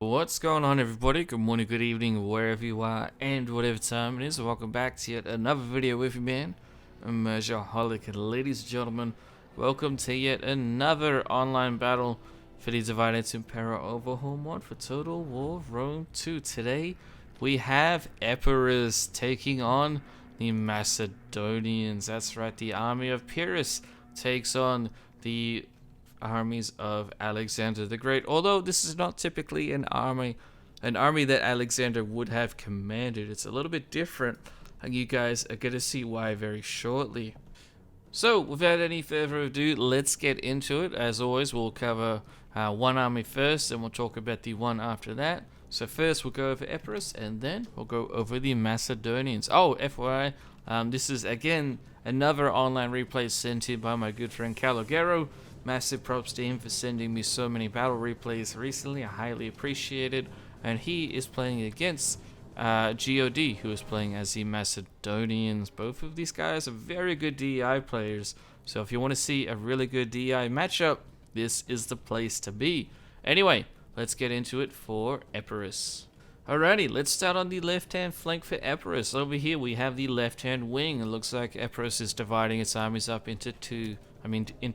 What's going on, everybody? Good morning, good evening, wherever you are, and whatever time it is. Welcome back to yet another video with you, man. I'm Shoutout, and ladies and gentlemen, welcome to yet another online battle for the divided Impera overhaul mod for Total War Rome 2. Today, we have Epirus taking on the Macedonians. That's right, the army of Pyrrhus takes on the armies of Alexander the Great. Although this is not typically an army that Alexander would have commanded. It's a little bit different, and you guys are going to see why very shortly. So, without any further ado, let's get into it. As always, we'll cover one army first, and we'll talk about the one after that. So first, we'll go over Epirus, and then we'll go over the Macedonians. Oh, FYI, this is, again, another online replay sent in by my good friend Kalogero. Massive props to him for sending me so many battle replays recently. I highly appreciate it. And he is playing against God, who is playing as the Macedonians. Both of these guys are very good DEI players. So if you want to see a really good DEI matchup, this is the place to be. Anyway, let's get into it for Epirus. Alrighty, let's start on the left-hand flank for Epirus. Over here we have the left-hand wing. It looks like Epirus is dividing its armies up into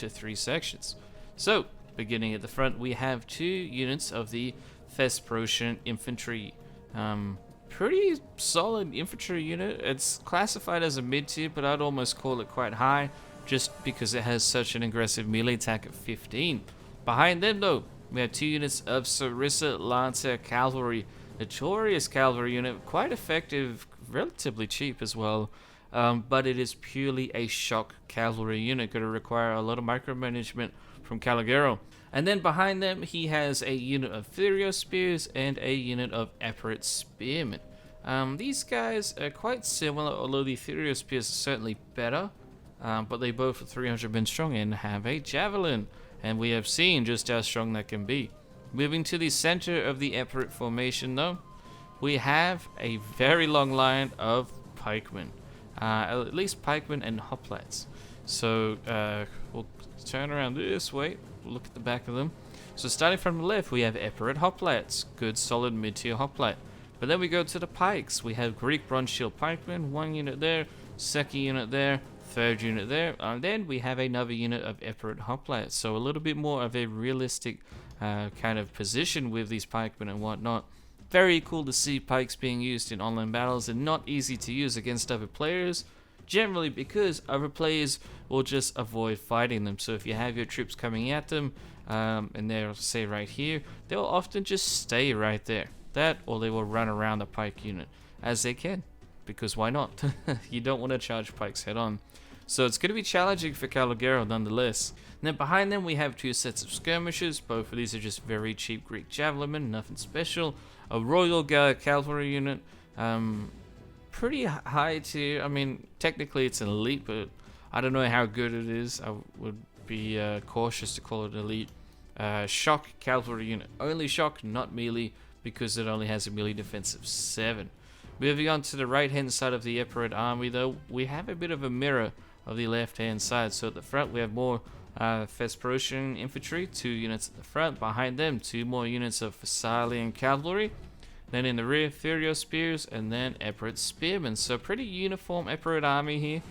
three sections. So, beginning at the front, we have two units of the Thesprotian infantry. Pretty solid infantry unit. It's classified as a mid-tier, but I'd almost call it quite high, just because it has such an aggressive melee attack of 15. Behind them, though, we have two units of Sarissa Lancer cavalry. Notorious cavalry unit, quite effective, relatively cheap as well. But it is purely a shock cavalry unit, going to require a lot of micromanagement from Kalogero. And then behind them, he has a unit of Thurio spears and a unit of Epirate spearmen. These guys are quite similar, although the Thurio spears are certainly better. But they both are 300 men strong and have a javelin. And we have seen just how strong that can be. Moving to the center of the Epirate formation, though, we have a very long line of pikemen. At least pikemen and hoplites. So we'll turn around this way. We'll look at the back of them. So starting from the left, we have Epirate hoplites, good solid mid-tier hoplite. But then we go to the pikes. We have Greek bronze shield pikemen, one unit there, second unit there, third unit there, and then we have another unit of Epirate hoplites. So a little bit more of a realistic kind of position with these pikemen and whatnot. Very cool to see pikes being used in online battles, and not easy to use against other players, generally because other players will just avoid fighting them. So if you have your troops coming at them, and they'll say right here, they'll often just stay right there. That, or they will run around the pike unit as they can, because why not? You don't want to charge pikes head on. So it's going to be challenging for Kalogero nonetheless. And then behind them we have two sets of skirmishers. Both of these are just very cheap Greek javelinmen, nothing special. A Royal Guard cavalry unit, pretty high tier. I mean, technically it's an elite, but I don't know how good it is. I would be cautious to call it elite. Shock cavalry unit, only shock, not melee, because it only has a melee defense of 7. Moving on to the right hand side of the Epirate army, though, we have a bit of a mirror of the left hand side. So at the front we have more Thesprotian infantry, 2 units at the front. Behind them, 2 more units of Thessalian cavalry. Then in the rear, Thurio spears, and then Epirate spearmen. So pretty uniform Epirate army here.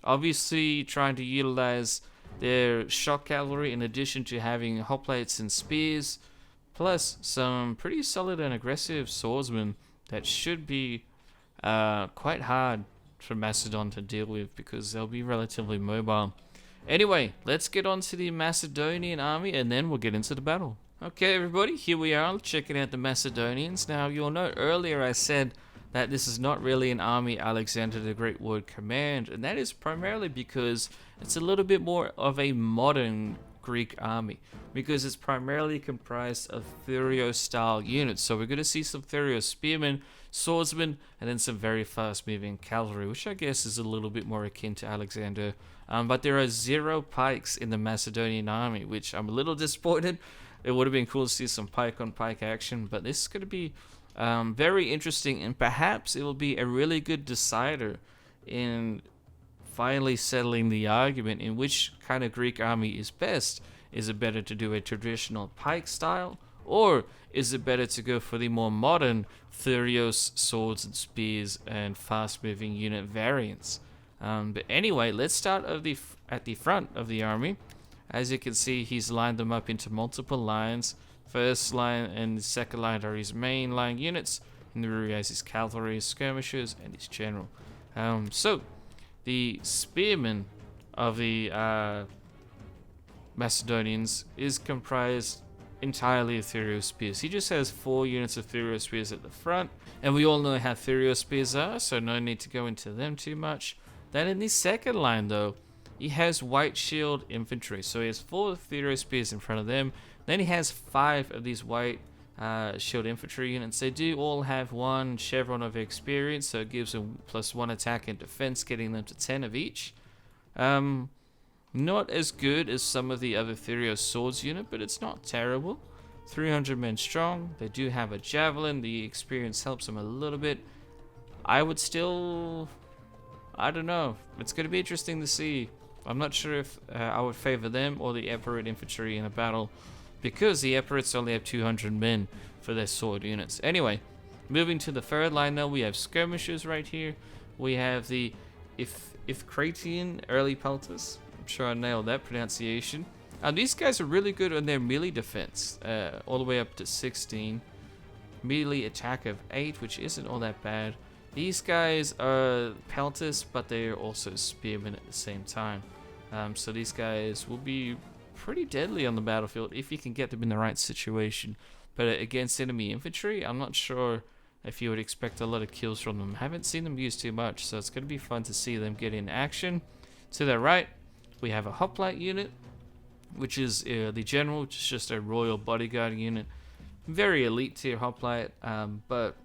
Obviously trying to utilize their shock cavalry in addition to having hoplites and spears, plus some pretty solid and aggressive swordsmen that should be quite hard for Macedon to deal with, because they'll be relatively mobile. Anyway, let's get on to the Macedonian army, and then we'll get into the battle. Okay, everybody, here we are checking out the Macedonians. Now, you'll note earlier I said that this is not really an army Alexander the Great would command, and that is primarily because it's a little bit more of a modern Greek army, because it's primarily comprised of Thurio-style units. So we're going to see some Thurio spearmen, swordsmen, and then some very fast-moving cavalry, which I guess is a little bit more akin to Alexander. But there are 0 pikes in the Macedonian army, which I'm a little disappointed. It would have been cool to see some pike-on-pike action, but this is going to be very interesting, and perhaps it will be a really good decider in finally settling the argument in which kind of Greek army is best. Is it better to do a traditional pike style Or is it better to go for the more modern Thurios swords and spears and fast-moving unit variants? But anyway, let's start at the front of the army. As you can see, he's lined them up into multiple lines. First line and second line are his main line units. In the rear, he has his cavalry, his skirmishers, and his general. So, the spearmen of the Macedonians is comprised entirely of Thurio spears. He just has 4 units of Thurio spears at the front, and we all know how Thurio spears are, so no need to go into them too much. Then in the second line, though, he has white shield infantry, so he has 4 Thurio spears in front of them. Then he has 5 of these white shield infantry units. They do all have 1 chevron of experience, so it gives them +1 attack and defense, getting them to 10 of each. Not as good as some of the other Thurio swords unit, but it's not terrible. 300 men strong. They do have a javelin. The experience helps them a little bit. I would still... I don't know. It's going to be interesting to see. I'm not sure if I would favor them or the Epirate infantry in a battle, because the Epirates only have 200 men for their sword units. Anyway, moving to the third line now, we have skirmishers right here. We have the Epicratian early pelters. I'm sure I nailed that pronunciation. These guys are really good on their melee defense, all the way up to 16. Melee attack of 8, which isn't all that bad. These guys are pelters, but they're also spearmen at the same time. So these guys will be pretty deadly on the battlefield if you can get them in the right situation. But against enemy infantry, I'm not sure if you would expect a lot of kills from them. Haven't seen them used too much, so it's going to be fun to see them get in action. To the right, we have a hoplite unit, which is the general, which is just a royal bodyguard unit. Very elite tier hoplite, but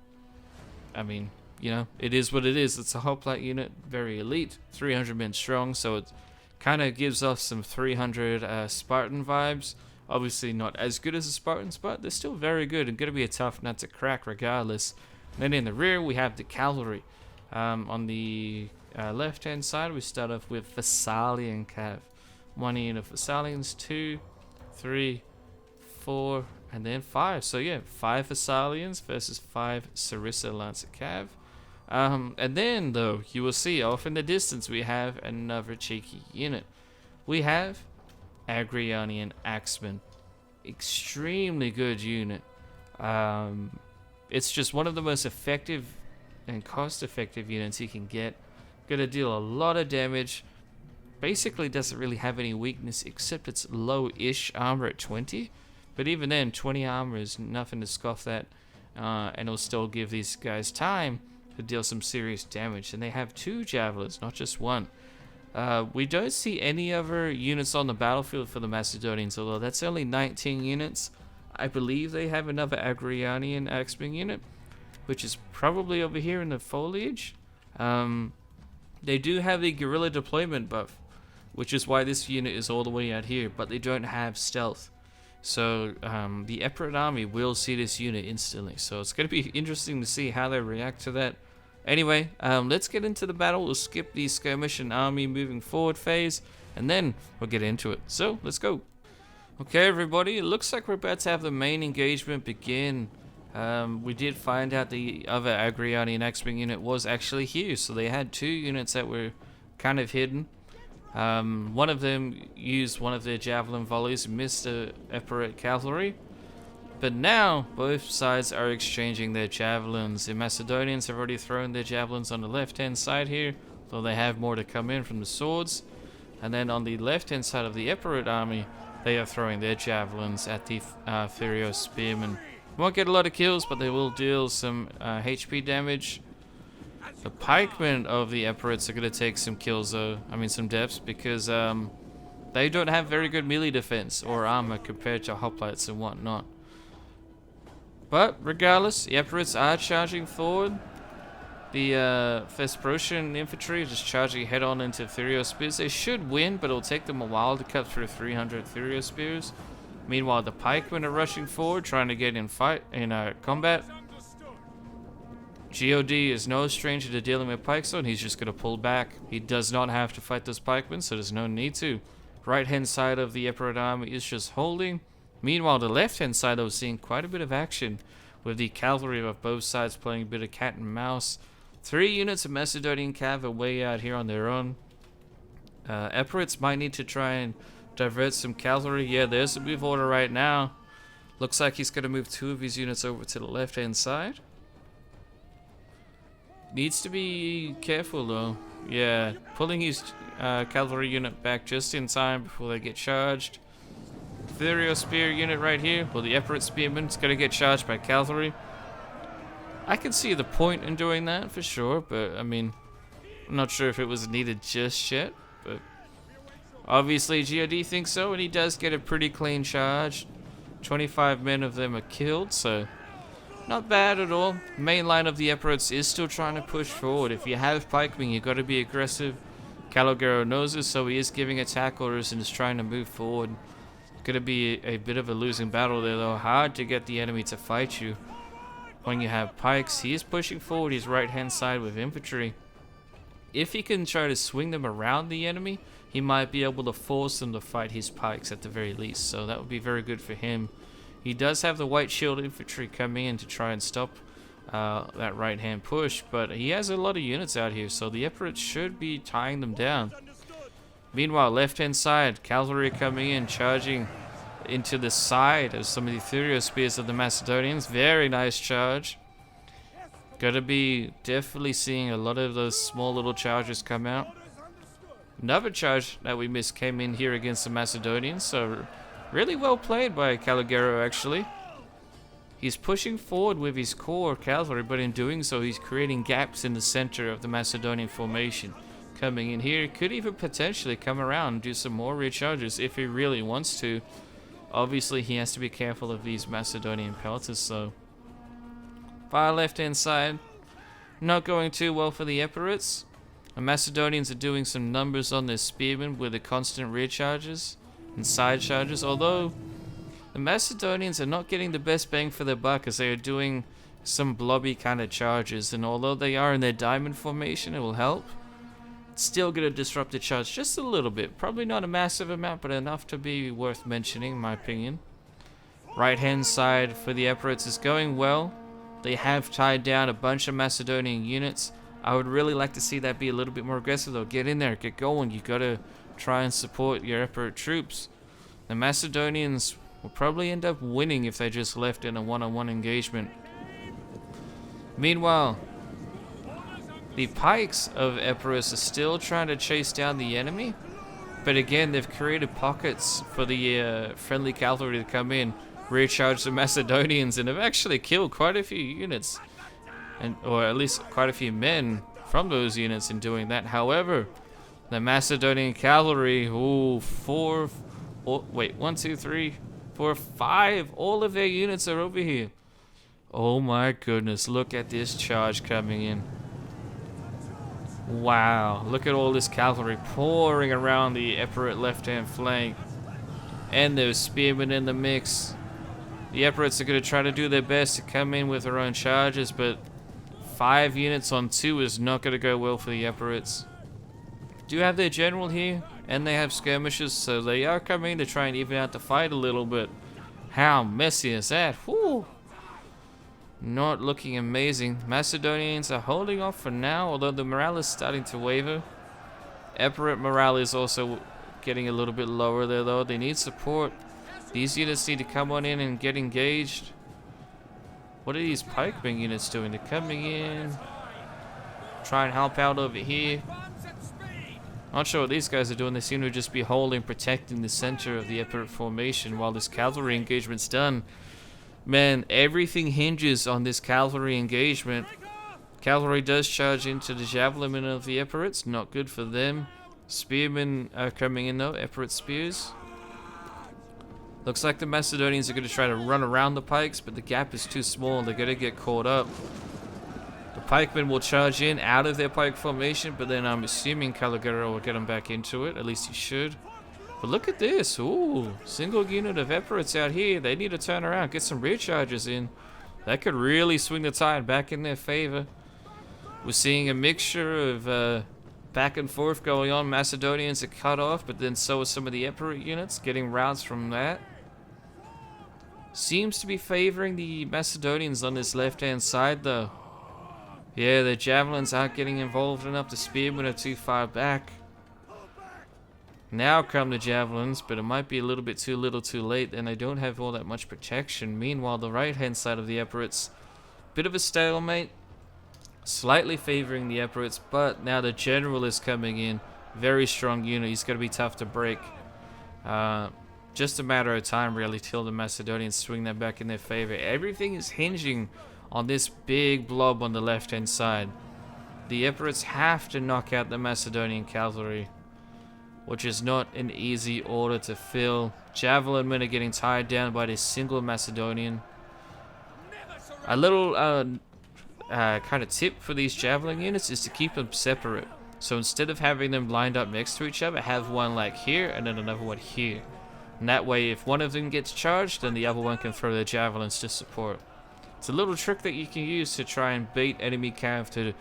I mean, you know, it is what it is. It's a hoplite unit, very elite, 300 men strong, so it kind of gives off some 300 Spartan vibes. Obviously not as good as the Spartans, but they're still very good and going to be a tough nut to crack regardless. Then in the rear, we have the cavalry. On the left-hand side, we start off with Thessalian cav. 1 unit of Thessalians, 2, 3, 4, and then 5. So yeah, 5 Thessalians versus 5 Sarissa Lancer cav. And then, though, you will see off in the distance we have another cheeky unit. We have Agrianian Axemen. Extremely good unit. It's just one of the most effective and cost-effective units you can get. Gonna deal a lot of damage. Basically doesn't really have any weakness except its low-ish armor at 20. But even then, 20 armor is nothing to scoff at. And it'll still give these guys time to deal some serious damage. And they have 2 javelins, not just 1. We don't see any other units on the battlefield for the Macedonians, although that's only 19 units. I believe they have another Agrianian Axeman unit, which is probably over here in the foliage. They do have the guerrilla deployment buff, which is why this unit is all the way out here, but they don't have stealth. So the Epirate army will see this unit instantly, so it's going to be interesting to see how they react to that. Anyway, let's get into the battle. We'll skip the skirmish and army moving forward phase, and then we'll get into it. So, let's go. Okay, everybody, it looks like we're about to have the main engagement begin. We did find out the other Agrianian X-Wing unit was actually here, so they had 2 units that were kind of hidden. One of them used one of their javelin volleys, missed the Epirate cavalry. But now, both sides are exchanging their javelins. The Macedonians have already thrown their javelins on the left-hand side here, though they have more to come in from the swords. And then on the left-hand side of the Epirate army, they are throwing their javelins at the Thurio spearmen. Won't get a lot of kills, but they will deal some HP damage. The pikemen of the Epirates are going to take some kills, though. I mean, some deaths, because they don't have very good melee defense or armor compared to hoplites and whatnot. But regardless, the Epirates are charging forward. The Thesprotian infantry are just charging head on into Thurio spears. They should win, but it'll take them a while to cut through 300 Thurio spears. Meanwhile, the pikemen are rushing forward, trying to get in combat. God is no stranger to dealing with pikes, and he's just going to pull back. He does not have to fight those pikemen, so there's no need to. Right-hand side of the Epirate army is just holding. Meanwhile, the left-hand side, I was seeing quite a bit of action with the cavalry of both sides playing a bit of cat and mouse. 3 units of Macedonian cav are way out here on their own. Epirus might need to try and divert some cavalry. Yeah, there's a move order right now. Looks like he's going to move 2 of his units over to the left-hand side. Needs to be careful though. Yeah, pulling his cavalry unit back just in time before they get charged. Imperial spear unit right here. Well, the Epirus spearman's going to get charged by cavalry. I can see the point in doing that for sure, but I mean, I'm not sure if it was needed just yet. But obviously GOD thinks so, and he does get a pretty clean charge. 25 men of them are killed, so not bad at all. Main line of the Epirus is still trying to push forward. If you have pikemen, you've got to be aggressive. Kalogero knows this, so he is giving attack orders and is trying to move forward. Gonna be a bit of a losing battle there though. Hard to get the enemy to fight you when you have pikes. He is pushing forward his right hand side with infantry. If he can try to swing them around the enemy, he might be able to force them to fight his pikes at the very least, so that would be very good for him. He does have the white shield infantry coming in to try and stop that right hand push, but he has a lot of units out here, so the Epirus should be tying them down. Meanwhile, left hand side, cavalry coming in, charging into the side of some of the ethereal spears of the Macedonians. Very nice charge. Gotta be definitely seeing a lot of those small little charges come out. Another charge that we missed came in here against the Macedonians, so really well played by Kalogero actually. He's pushing forward with his core cavalry, but in doing so he's creating gaps in the center of the Macedonian formation. Coming in here, could even potentially come around and do some more recharges if he really wants to. Obviously he has to be careful of these Macedonian pelters, so far left hand side not going too well for the Epirus. The Macedonians are doing some numbers on their spearmen with the constant rear charges and side charges, although the Macedonians are not getting the best bang for their buck as they are doing some blobby kind of charges, and although they are in their diamond formation, it will help. It's still going to disrupt the charge just a little bit. Probably not a massive amount, but enough to be worth mentioning in my opinion. Right hand side for the Epirus is going well. They have tied down a bunch of Macedonian units. I would really like to see that be a little bit more aggressive though. Get in there, get going. You got to try and support your Epirus troops. The Macedonians will probably end up winning if they just left in a one-on-one engagement. Meanwhile, the pikes of Epirus are still trying to chase down the enemy, but again they've created pockets for the friendly cavalry to come in, recharge the Macedonians, and have actually killed quite a few units, or at least quite a few men from those units in doing that. However, the Macedonian cavalry, one, two, three, four, 5, all of their units are over here. Oh my goodness, look at this charge coming in. Wow, look at all this cavalry pouring around the Epirus left-hand flank. And there's spearmen in the mix. The Epirus are going to try to do their best to come in with their own charges, but 5 units on 2 is not going to go well for the Epirus. Do have their general here, and they have skirmishers, so they are coming to try and even out the fight a little bit. How messy is that? Whew. Not looking amazing. Macedonians are holding off for now, although the morale is starting to waver. Epirus morale is also getting a little bit lower there though. They need support. These units need to come on in and get engaged. What are these pikemen units doing? They're coming in, try and help out over here. Not sure what these guys are doing. They seem to just be holding, protecting the center of the Epirus formation while this cavalry engagement's done. Man, everything hinges on this cavalry engagement. Cavalry does charge into the javelin of the Epirus. Not good for them. Spearmen are coming in though. Epirus spears. Looks like the Macedonians are going to try to run around the pikes, but the gap is too small. They're going to get caught up. The pikemen will charge in out of their pike formation, but then I'm assuming Kalogero will get them back into it. At least he should. But look at this. Ooh, single unit of Epirus out here. They need to turn around, get some rear charges in. That could really swing the tide back in their favor. We're seeing a mixture of back and forth going on. Macedonians are cut off, but then so are some of the Epirus units getting routes from that. Seems to be favoring the Macedonians on this left-hand side, though. Yeah, the javelins aren't getting involved enough. The spearmen are too far back. Now come the javelins, but it might be a little bit too little too late, and they don't have all that much protection. Meanwhile, the right-hand side of the Epirus, bit of a stalemate, slightly favoring the Epirus, but now the general is coming in. Very strong unit. He's going to be tough to break. Just a matter of time, really, till the Macedonians swing that back in their favor. Everything is hinging on this big blob on the left-hand side. The Epirus have to knock out the Macedonian cavalry, which is not an easy order to fill. Javelin men are getting tied down by this single Macedonian. A little kind of tip for these javelin units is to keep them separate. So instead of having them lined up next to each other, have one like here and then another one here. And that way, if one of them gets charged, then the other one can throw their javelins to support. It's a little trick that you can use to try and bait enemy cav to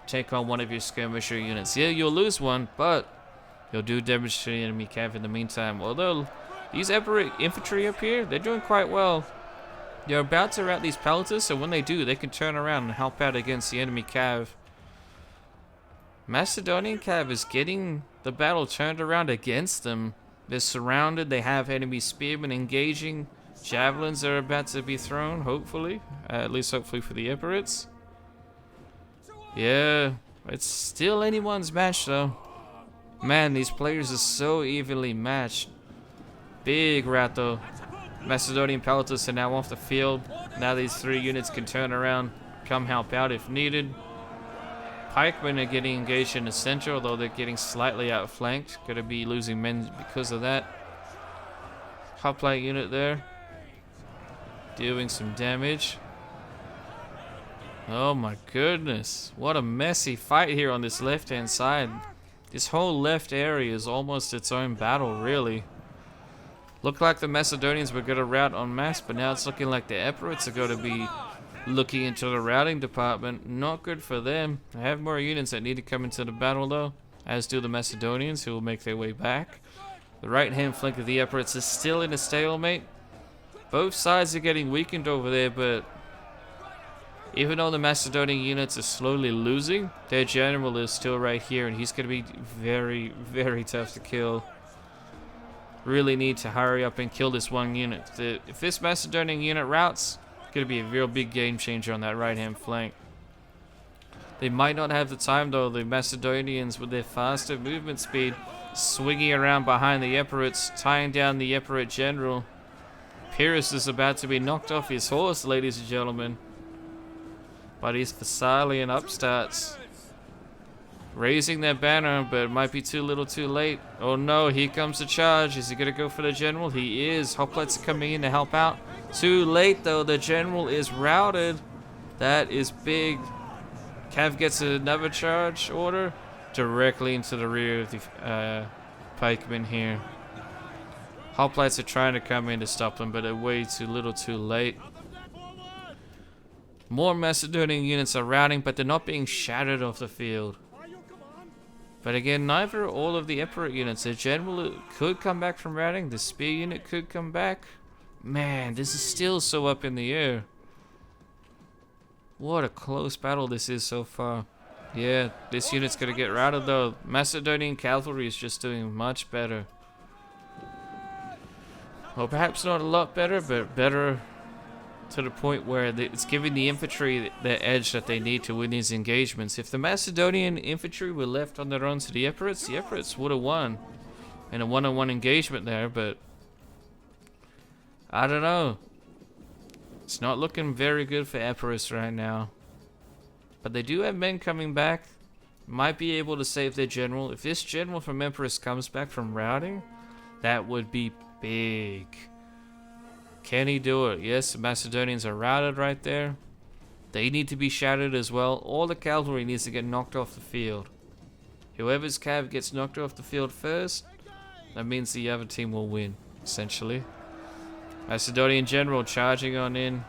take on one of your skirmisher units. Yeah, you'll lose one, but you'll do damage to the enemy cav in the meantime. Although, these infantry up here, they're doing quite well. They're about to rout these palatas, so when they do, they can turn around and help out against the enemy cav. Macedonian cav is getting the battle turned around against them. They're surrounded, they have enemy spearmen engaging. Javelins are about to be thrown, hopefully. At least hopefully for the Epirus. Yeah, it's still anyone's match though. Man, these players are so evenly matched. Big rat though. Macedonian palatas are now off the field. Now these three units can turn around, come help out if needed. Pikemen are getting engaged in the center, although they're getting slightly outflanked. Gonna be losing men because of that. Hoplite unit there, doing some damage. Oh my goodness, what a messy fight here on this left-hand side. This whole left area is almost its own battle, really. Looked like the Macedonians were gonna rout en masse, but now it's looking like the Epirus are gonna be looking into the routing department. Not good for them. I have more units that need to come into the battle though, as do the Macedonians, who will make their way back. The right hand flank of the Epirus is still in a stalemate. Both sides are getting weakened over there, but even though the Macedonian units are slowly losing, their general is still right here, and he's going to be very, very tough to kill. Really need to hurry up and kill this one unit. If this Macedonian unit routs, going to be a real big game changer on that right hand flank. They might not have the time though, the Macedonians with their faster movement speed, swinging around behind the Epirus, tying down the Epirus general. Epirus is about to be knocked off his horse, ladies and gentlemen, by these Thessalian upstarts. Raising their banner, but it might be too little too late. Oh no, here comes the charge. Is he going to go for the general? He is. Hoplites are coming in to help out. Too late though, the general is routed. That is big. Cav gets another charge order directly into the rear of the pikemen here. Hoplites are trying to come in to stop them, but they're way too little too late. More Macedonian units are routing, but they're not being shattered off the field. But again, neither all of the Epirus units. The general could come back from routing. The spear unit could come back. Man, this is still so up in the air. What a close battle this is so far. Yeah, this unit's gonna get routed though. Macedonian cavalry is just doing much better. Well, perhaps not a lot better, but better to the point where it's giving the infantry the edge that they need to win these engagements. If the Macedonian infantry were left on their own to the Epirus would have won in a one-on-one engagement there, but I don't know. It's not looking very good for Epirus right now. But they do have men coming back. Might be able to save their general. If this general from Epirus comes back from routing, that would be big. Can he do it? Yes, the Macedonians are routed right there. They need to be shattered as well. All the cavalry needs to get knocked off the field. Whoever's cav gets knocked off the field first, that means the other team will win, essentially. Macedonian general charging on in.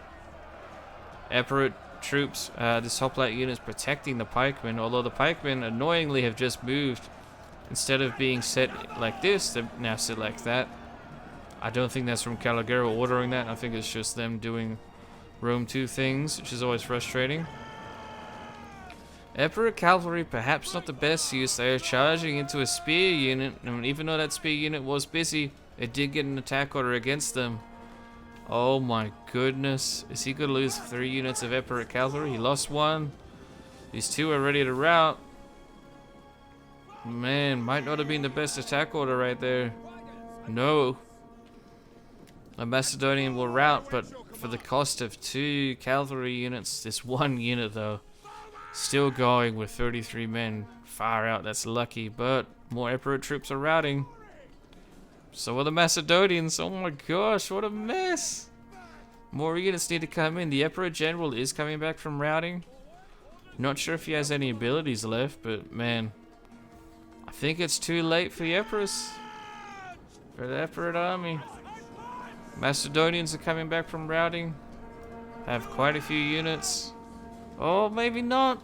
Epirus troops, this hoplite unit is protecting the pikemen, although the pikemen annoyingly have just moved. Instead of being set like this, they're now set like that. I don't think that's from Kalogero ordering that. I think it's just them doing Rome 2 things, which is always frustrating. Emperor cavalry, perhaps not the best use. They are charging into a spear unit, and even though that spear unit was busy, it did get an attack order against them. Oh my goodness. Is he going to lose 3 units of Emperor cavalry? He lost 1. These 2 are ready to rout. Man, might not have been the best attack order right there. No. A Macedonian will rout, but for the cost of 2 cavalry units. This 1 unit though, still going with 33 men. Far out, that's lucky, but more Emperor troops are routing. So are the Macedonians. Oh my gosh, what a mess. More units need to come in. The Emperor General is coming back from routing. Not sure if he has any abilities left, but man, I think it's too late for the Epirus. For the Epirate army. Macedonians are coming back from routing. Have quite a few units. Oh, maybe not.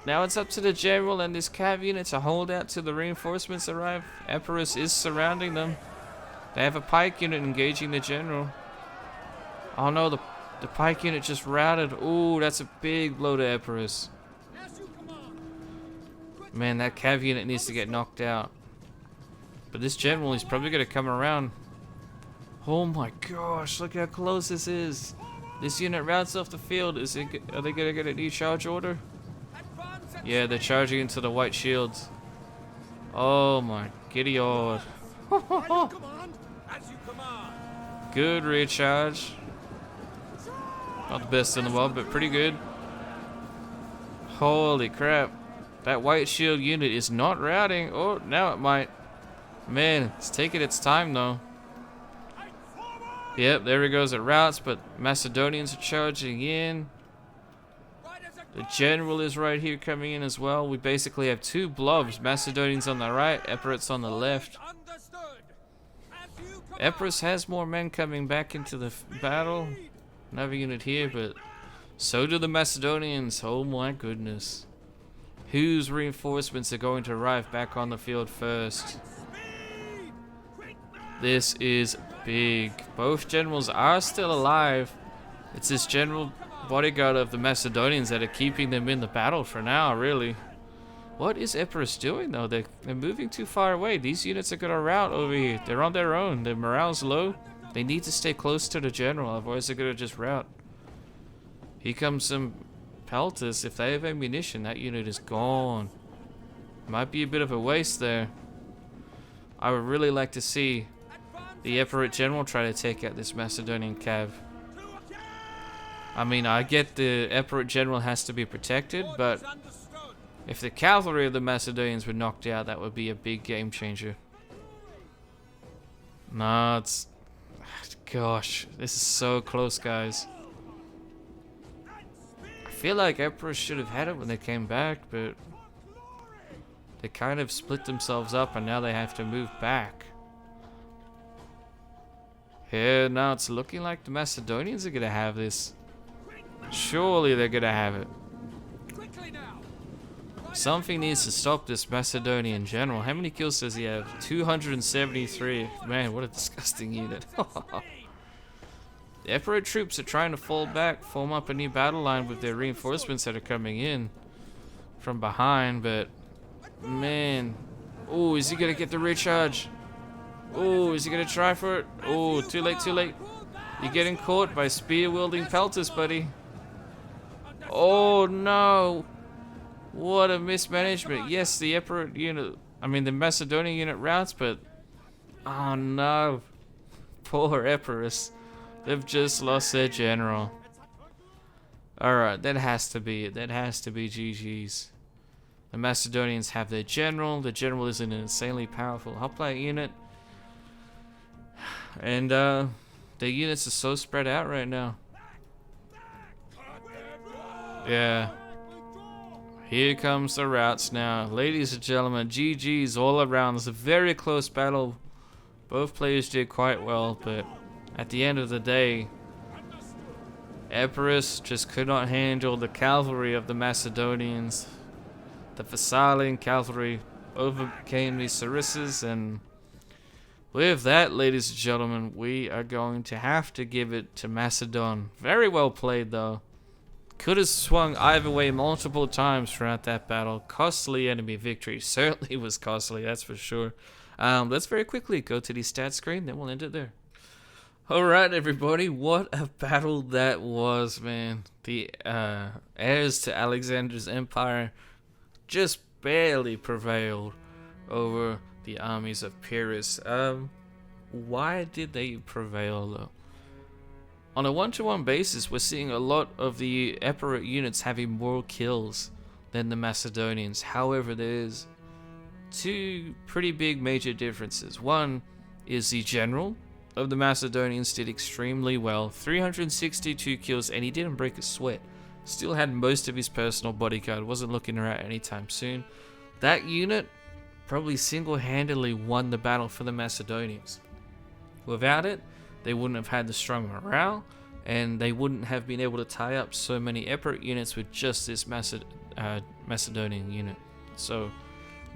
Now it's up to the general and this cav unit to hold out till the reinforcements arrive. Epirus is surrounding them. They have a pike unit engaging the general. Oh no, the pike unit just routed. Ooh, that's a big blow to Epirus. Man, that cav unit needs to get knocked out. But this general is probably going to come around. Oh my gosh, look how close this is. This unit routes off the field. Are they going to get a new charge order? Yeah, they're charging into the white shields. Oh my giddy lord. Good recharge. Not the best in the world, but pretty good. Holy crap. That white shield unit is not routing. Oh, now it might. Man, it's taking its time though. Yep, there he goes. It routes, but Macedonians are charging in. The general is right here coming in as well. We basically have 2 blobs. Macedonians on the right, Epirus on the left. Epirus has more men coming back into the battle. Another unit here, but so do the Macedonians. Oh my goodness. Whose reinforcements are going to arrive back on the field first? This is big. Both generals are still alive. It's this general bodyguard of the Macedonians that are keeping them in the battle for now, really. What is Epirus doing though? They're moving too far away. These units are gonna rout over here. They're on their own. Their morale's low. They need to stay close to the general, otherwise they're gonna just rout. Here comes some pelters. If they have ammunition, that unit is gone. Might be a bit of a waste there. I would really like to see the Epirate general try to take out this Macedonian cav. I mean, I get the Epirate general has to be protected, but if the cavalry of the Macedonians were knocked out, that would be a big game changer. Nah, it's... Gosh, this is so close, guys. I feel like Epirus should have had it when they came back, but they kind of split themselves up and now they have to move back. Yeah, now it's looking like the Macedonians are going to have this. Surely they're going to have it. Something needs to stop this Macedonian general. How many kills does he have? 273. Man, what a disgusting unit. The Epirate troops are trying to fall back, form up a new battle line with their reinforcements that are coming in from behind, but man. Oh, is he going to get the recharge? Oh, is he going to try for it? Oh, too late, too late. You're getting caught by spear-wielding pelters, buddy. Oh, no. What a mismanagement. Yes, the Epirate unit, the Macedonian unit routes, but... Oh, no. Poor Epirus. They've just lost their general. Alright, that has to be it. That has to be GG's. The Macedonians have their general. The general is an insanely powerful hoplite unit. And the units are so spread out right now. Yeah. Here comes the routes now. Ladies and gentlemen, GG's all around. It's a very close battle. Both players did quite well, but at the end of the day, Epirus just could not handle the cavalry of the Macedonians. The Thessalian cavalry overcame the Saracens, and With that, ladies and gentlemen, we are going to have to give it to Macedon. Very well played, though. Could have swung either way multiple times throughout that battle. Costly enemy victory. Certainly was costly, that's for sure. Let's very quickly go to the stat screen, then we'll end it there. Alright, everybody, what a battle that was, man. The heirs to Alexander's empire just barely prevailed over the armies of Epirus. Why did they prevail, though? On a one-to-one basis, we're seeing a lot of the Epirate units having more kills than the Macedonians. However, there's two pretty big major differences. One is the general of the Macedonians did extremely well. 362 kills, and he didn't break a sweat. Still had most of his personal bodyguard. Wasn't looking around anytime soon. That unit probably single-handedly won the battle for the Macedonians. Without it, they wouldn't have had the strong morale, and they wouldn't have been able to tie up so many Epirate units with just this Macedonian unit. So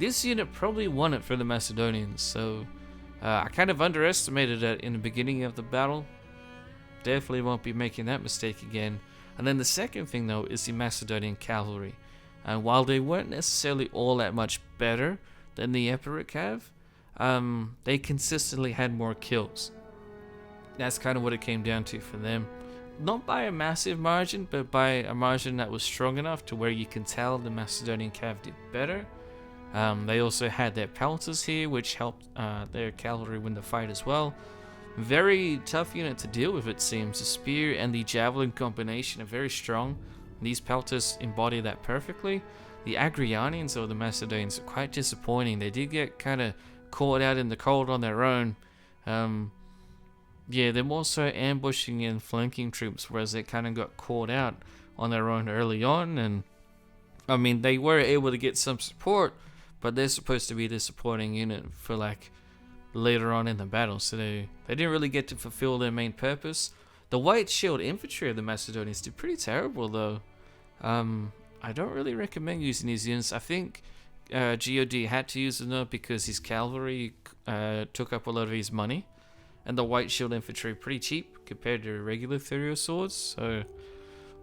this unit probably won it for the Macedonians. So I kind of underestimated it in the beginning of the battle. Definitely won't be making that mistake again. And then the second thing, though, is the Macedonian cavalry. And while they weren't necessarily all that much better than the Epirate cav, they consistently had more kills. That's kind of what it came down to for them. Not by a massive margin, but by a margin that was strong enough to where you can tell the Macedonian cav did better. They also had their pelters here, which helped their cavalry win the fight as well. Very tough unit to deal with, it seems. The spear and the javelin combination are very strong. These pelters embody that perfectly. The Agrianians or the Macedonians are quite disappointing. They did get kind of caught out in the cold on their own. Yeah, they're more so ambushing and flanking troops, whereas they kind of got caught out on their own early on. And I mean, they were able to get some support, but they're supposed to be the supporting unit for like later on in the battle, so they didn't really get to fulfill their main purpose. The white shield infantry of the Macedonians did pretty terrible, though. I don't really recommend using these units. I think God had to use them though because his cavalry took up a lot of his money, and the white shield infantry pretty cheap compared to regular Thurio swords, so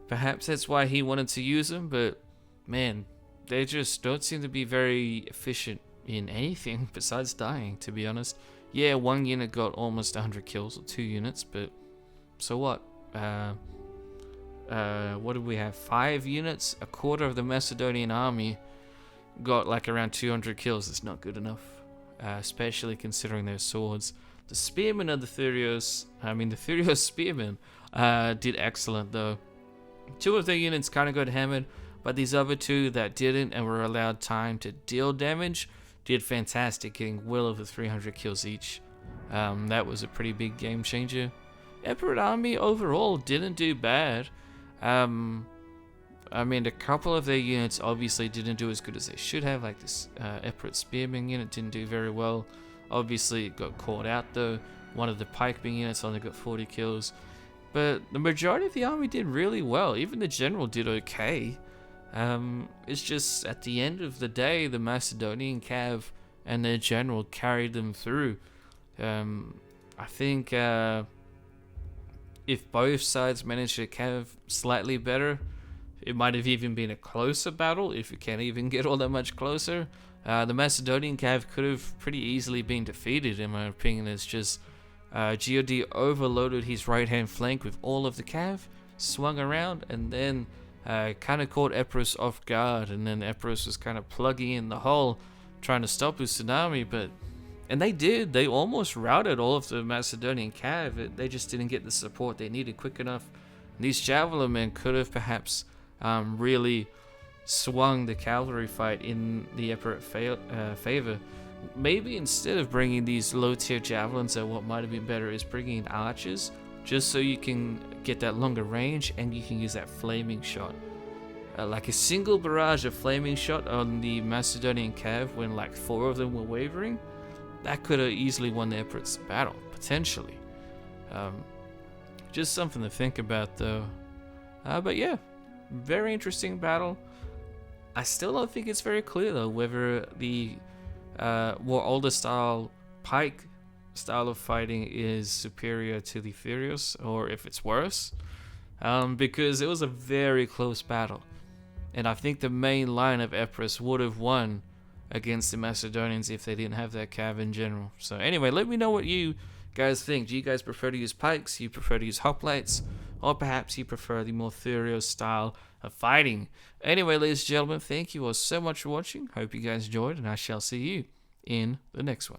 perhaps that's why he wanted to use them. But man, they just don't seem to be very efficient in anything besides dying, to be honest. Yeah, one unit got almost 100 kills, or 2 units, but so what? What did we have? 5 units? A quarter of the Macedonian army got like around 200 kills. It's not good enough, especially considering their swords. The spearmen of the Thurios, the Thurios spearmen did excellent though. 2 of their units kind of got hammered, but these other 2 that didn't and were allowed time to deal damage did fantastic, getting well over 300 kills each. That was a pretty big game changer. Epirate army overall didn't do bad. A couple of their units obviously didn't do as good as they should have, like this Epirate spearman unit didn't do very well. Obviously it got caught out though. One of the pikeman units only got 40 kills. But the majority of the army did really well. Even the general did okay. It's just at the end of the day, the Macedonian cav and their general carried them through. I think if both sides managed to cav slightly better, it might have even been a closer battle, if it can even get all that much closer. The Macedonian cav could have pretty easily been defeated, in my opinion. It's just God overloaded his right hand flank with all of the cav, swung around, and then kind of caught Epirus off guard, and then Epirus was kind of plugging in the hole, trying to stop his tsunami, and they did. They almost routed all of the Macedonian cav. They just didn't get the support they needed quick enough. And these javelin men could have perhaps really swung the cavalry fight in the Epirate favor. Maybe instead of bringing these low tier javelins, what might have been better is bringing in archers, just so you can get that longer range and you can use that flaming shot. Like a single barrage of flaming shot on the Macedonian cav when like 4 of them were wavering, that could have easily won the Epirate's battle, potentially. Just something to think about though. But yeah, very interesting battle. I still don't think it's very clear though whether the more older style pike style of fighting is superior to the Epirus, or if it's worse, because it was a very close battle. And I think the main line of Epirus would have won against the Macedonians if they didn't have that cav in general. So anyway, let me know what you guys think. Do you guys prefer to use pikes? Do you prefer to use hoplites? Or perhaps you prefer the more Thurios style of fighting? Anyway, ladies and gentlemen, thank you all so much for watching. Hope you guys enjoyed, and I shall see you in the next one.